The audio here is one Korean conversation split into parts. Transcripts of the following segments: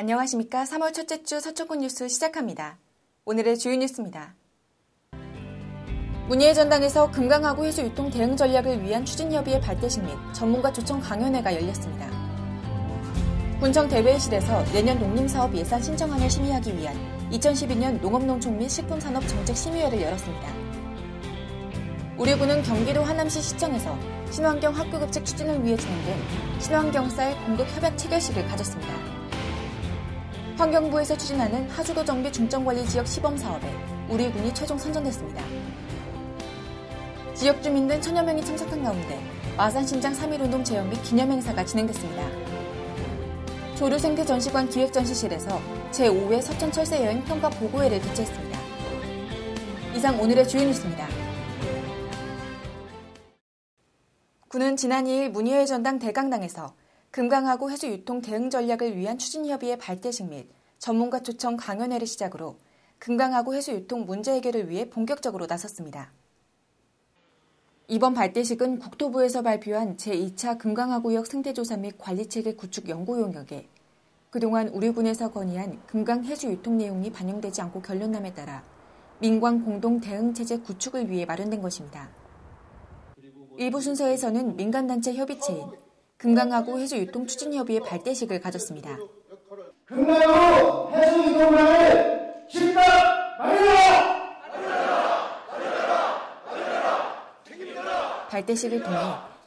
안녕하십니까. 3월 첫째 주 서초권 뉴스 시작합니다. 오늘의 주요 뉴스입니다. 문희의 전당에서 금강하구 해수 유통 대응 전략을 위한 추진협의회 발대식 및 전문가 초청 강연회가 열렸습니다. 군청 대회의실에서 내년 농림사업 예산 신청안을 심의하기 위한 2012년 농업농촌 및 식품산업정책심의회를 열었습니다. 우리 군은 경기도 하남시 시청에서 친환경 학교급식 추진을 위해 진행된 친환경쌀 공급 협약 체결식을 가졌습니다. 환경부에서 추진하는 하수도 정비 중점관리지역 시범사업에 우리 군이 최종 선정됐습니다. 지역 주민 등 1000여 명이 참석한 가운데 마산신장 3.1운동 제역 및 기념행사가 진행됐습니다. 조류생태전시관 기획전시실에서 제5회 서천철새 여행 평가 보고회를 개최했습니다. 이상 오늘의 주요 뉴스입니다. 군은 지난 2일 문희의 전당 대강당에서 금강하구 해수 유통 대응 전략을 위한 추진협의회 발대식 및 전문가 초청 강연회를 시작으로 금강하구 해수 유통 문제 해결을 위해 본격적으로 나섰습니다. 이번 발대식은 국토부에서 발표한 제2차 금강하구역 생태조사 및 관리체계 구축 연구 용역에 그동안 우리 군에서 건의한 금강 해수 유통 내용이 반영되지 않고 결론남에 따라 민관 공동 대응 체제 구축을 위해 마련된 것입니다. 일부 순서에서는 민간단체 협의체인 금강하구 해수 유통 추진협의회 발대식을 가졌습니다. 금강하구 해수 유통망을 즉각 마련하라! 발대식을 통해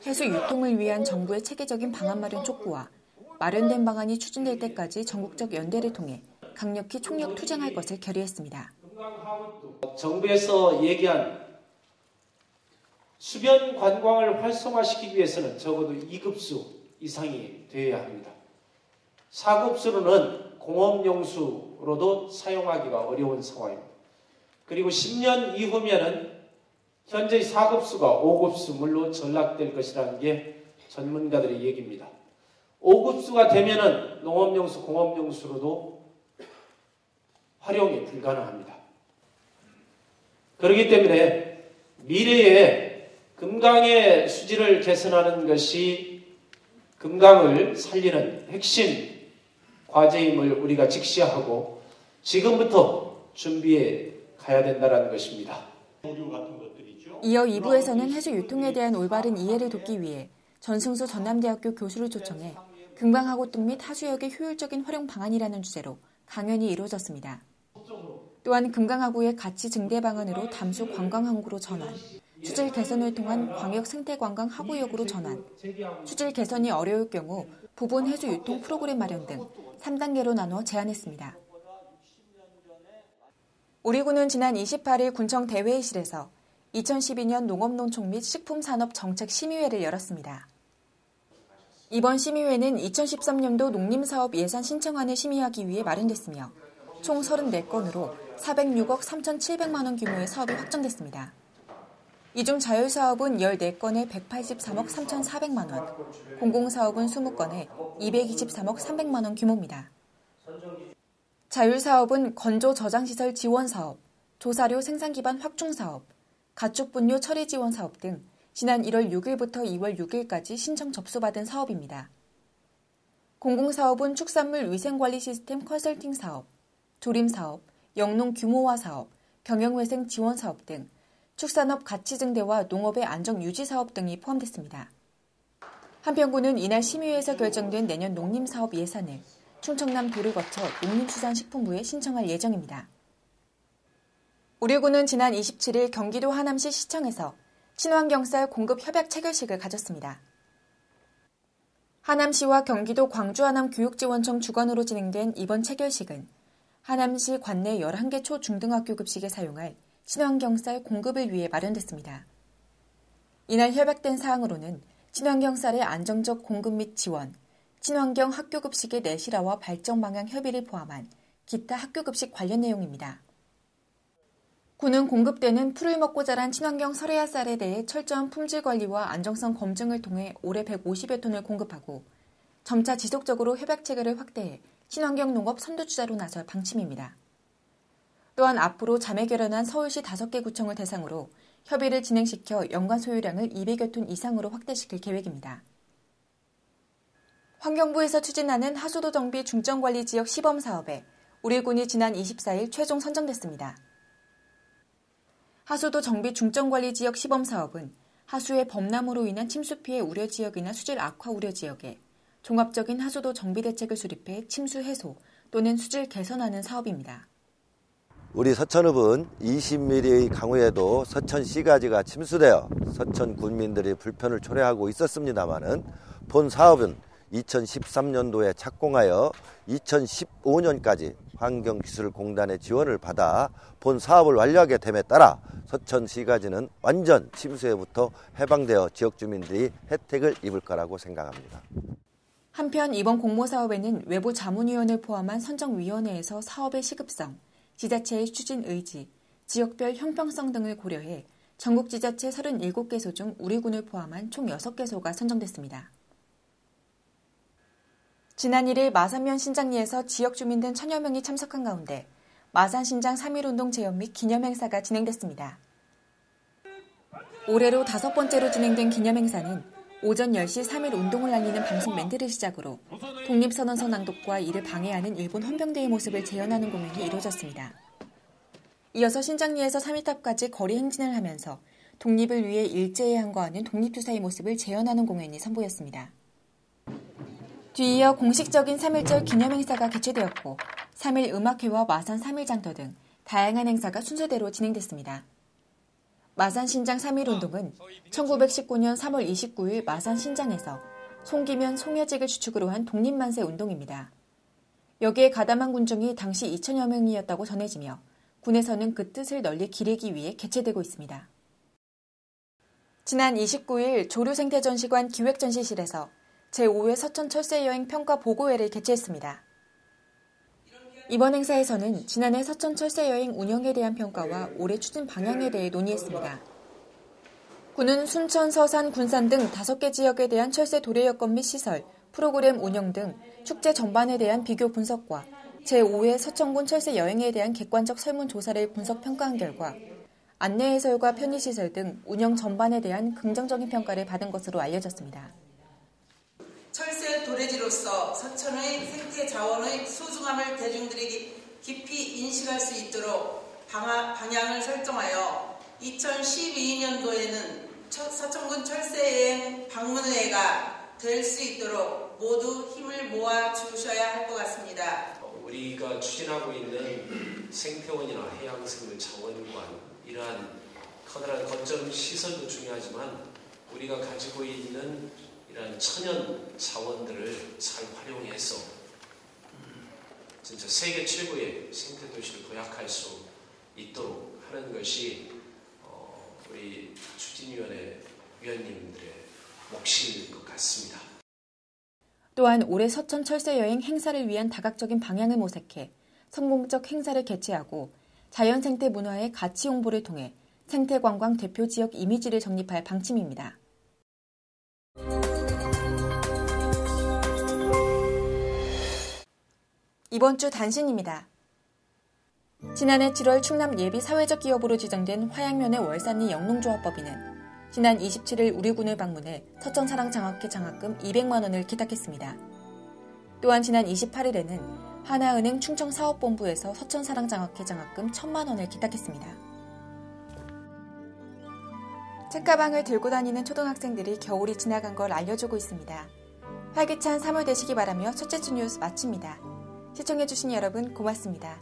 해수 유통을 위한 정부의 체계적인 방안 마련 촉구와 마련된 방안이 추진될 때까지 전국적 연대를 통해 강력히 총력 투쟁할 것을 결의했습니다. 정부에서 얘기한 수변 관광을 활성화시키기 위해서는 적어도 2급수 이상이 되어야 합니다. 4급수로는 공업용수로도 사용하기가 어려운 상황입니다. 그리고 10년 이후면은 현재의 4급수가 5급수물로 전락될 것이라는 게 전문가들의 얘기입니다. 5급수가 되면은 농업용수, 공업용수로도 활용이 불가능합니다. 그렇기 때문에 미래에 금강의 수질을 개선하는 것이 금강을 살리는 핵심 과제임을 우리가 직시하고 지금부터 준비해 가야 된다는 것입니다. 이어 2부에서는 해수 유통에 대한 올바른 이해를 돕기 위해 전승수 전남대학교 교수를 초청해 금강하구 등 및 하수역의 효율적인 활용 방안이라는 주제로 강연이 이루어졌습니다. 또한 금강하구의 가치 증대 방안으로 담수 관광항구로 전환, 수질 개선을 통한 광역 생태관광 하구역으로 전환, 수질 개선이 어려울 경우 부분 해수 유통 프로그램 마련 등 3단계로 나눠 제안했습니다. 우리 군은 지난 28일 군청 대회의실에서 2012년 농업농촌 및 식품산업정책심의회를 열었습니다. 이번 심의회는 2013년도 농림사업 예산 신청안을 심의하기 위해 마련됐으며 총 34건으로 406억 3,700만 원 규모의 사업이 확정됐습니다. 이 중 자율사업은 14건에 183억 3,400만 원, 공공사업은 20건에 223억 300만 원 규모입니다. 자율사업은 건조 저장시설 지원사업, 조사료 생산기반 확충사업, 가축분뇨 처리 지원사업 등 지난 1월 6일부터 2월 6일까지 신청 접수받은 사업입니다. 공공사업은 축산물 위생관리 시스템 컨설팅 사업, 조림사업, 영농 규모화 사업, 경영회생 지원 사업 등 축산업 가치 증대와 농업의 안정 유지 사업 등이 포함됐습니다. 한편 군은 이날 심의회에서 결정된 내년 농림사업 예산을 충청남도를 거쳐 농림수산식품부에 신청할 예정입니다. 우리 군은 지난 27일 경기도 하남시 시청에서 친환경쌀 공급 협약 체결식을 가졌습니다. 하남시와 경기도 광주하남 교육지원청 주관으로 진행된 이번 체결식은 하남시 관내 11개 초중등학교 급식에 사용할 친환경쌀 공급을 위해 마련됐습니다. 이날 협약된 사항으로는 친환경쌀의 안정적 공급 및 지원, 친환경 학교급식의 내실화와 발전 방향 협의를 포함한 기타 학교급식 관련 내용입니다. 군은 공급되는 풀을 먹고 자란 친환경 설해야 쌀에 대해 철저한 품질 관리와 안정성 검증을 통해 올해 150여 톤을 공급하고 점차 지속적으로 협약 체계를 확대해 친환경 농업 선두주자로 나설 방침입니다. 또한 앞으로 자매 결연한 서울시 5개 구청을 대상으로 협의를 진행시켜 연간 소유량을 200여 톤 이상으로 확대시킬 계획입니다. 환경부에서 추진하는 하수도 정비 중점관리지역 시범사업에 우리군이 지난 24일 최종 선정됐습니다. 하수도 정비 중점관리지역 시범사업은 하수의 범람으로 인한 침수 피해 우려 지역이나 수질 악화 우려 지역에 종합적인 하수도 정비 대책을 수립해 침수 해소 또는 수질 개선하는 사업입니다. 우리 서천읍은 20mm의 강우에도 서천시가지가 침수되어 서천 군민들의 불편을 초래하고 있었습니다마는 본 사업은 2013년도에 착공하여 2015년까지 환경기술공단의 지원을 받아 본 사업을 완료하게 됨에 따라 서천시가지는 완전 침수에부터 해방되어 지역 주민들이 혜택을 입을 거라고 생각합니다. 한편 이번 공모사업에는 외부 자문위원을 포함한 선정위원회에서 사업의 시급성, 지자체의 추진 의지, 지역별 형평성 등을 고려해 전국 지자체 37개소 중 우리군을 포함한 총 6개소가 선정됐습니다. 지난 1일 마산면 신장리에서 지역 주민 등 1000여 명이 참석한 가운데 마산신장 3.1운동 제언 및 기념행사가 진행됐습니다. 올해로 5번째로 진행된 기념행사는 오전 10시 3.1운동을 알리는 방송 멘트를 시작으로 독립선언서 낭독과 이를 방해하는 일본 헌병대의 모습을 재현하는 공연이 이루어졌습니다. 이어서 신장리에서 3.1탑까지 거리 행진을 하면서 독립을 위해 일제에 항거하는 독립투사의 모습을 재현하는 공연이 선보였습니다. 뒤이어 공식적인 3.1절 기념행사가 개최되었고 3.1 음악회와 마산 3.1 장터 등 다양한 행사가 순서대로 진행됐습니다. 마산신장 3.1운동은 1919년 3월 29일 마산신장에서 송기면, 송여직을 주축으로 한 독립만세 운동입니다. 여기에 가담한 군중이 당시 2,000여 명이었다고 전해지며 군에서는 그 뜻을 널리 기리기 위해 개최되고 있습니다. 지난 29일 조류생태전시관 기획전시실에서 제5회 서천철새여행 평가 보고회를 개최했습니다. 이번 행사에서는 지난해 서천철새여행 운영에 대한 평가와 올해 추진 방향에 대해 논의했습니다. 군은 순천, 서산, 군산 등 5개 지역에 대한 철새 도래 여건 및 시설, 프로그램 운영 등 축제 전반에 대한 비교 분석과 제5회 서천군 철새 여행에 대한 객관적 설문조사를 분석 평가한 결과 안내 해설과 편의시설 등 운영 전반에 대한 긍정적인 평가를 받은 것으로 알려졌습니다. 철새 도래지로서 서천의 생태 자원의 소중함을 대중들이 깊이 인식할 수 있도록 방향을 설정하여 2012년도에는 서천군 철새여행 방문회가 될 수 있도록 모두 힘을 모아 주셔야 할 것 같습니다. 우리가 추진하고 있는 생태원이나 해양생물 자원관 이러한 커다란 거점 시설도 중요하지만 우리가 가지고 있는 이런 천연 자원들을 잘 활용해서 진짜 세계 최고의 생태 도시를 도약할 수 있도록 하는 것이 우리 추진위원회 위원님들의 몫일 것 같습니다. 또한 올해 서천 철새여행 행사를 위한 다각적인 방향을 모색해 성공적 행사를 개최하고 자연생태 문화의 가치 홍보를 통해 생태관광 대표 지역 이미지를 정립할 방침입니다. 이번 주 단신입니다. 지난해 7월 충남 예비 사회적 기업으로 지정된 화양면의 월산리 영농조합법인은 지난 27일 우리군을 방문해 서천사랑장학회 장학금 200만 원을 기탁했습니다. 또한 지난 28일에는 하나은행 충청사업본부에서 서천사랑장학회 장학금 1,000만 원을 기탁했습니다. 책가방을 들고 다니는 초등학생들이 겨울이 지나간 걸 알려주고 있습니다. 활기찬 3월 되시기 바라며 첫째 주 뉴스 마칩니다. 시청해주신 여러분 고맙습니다.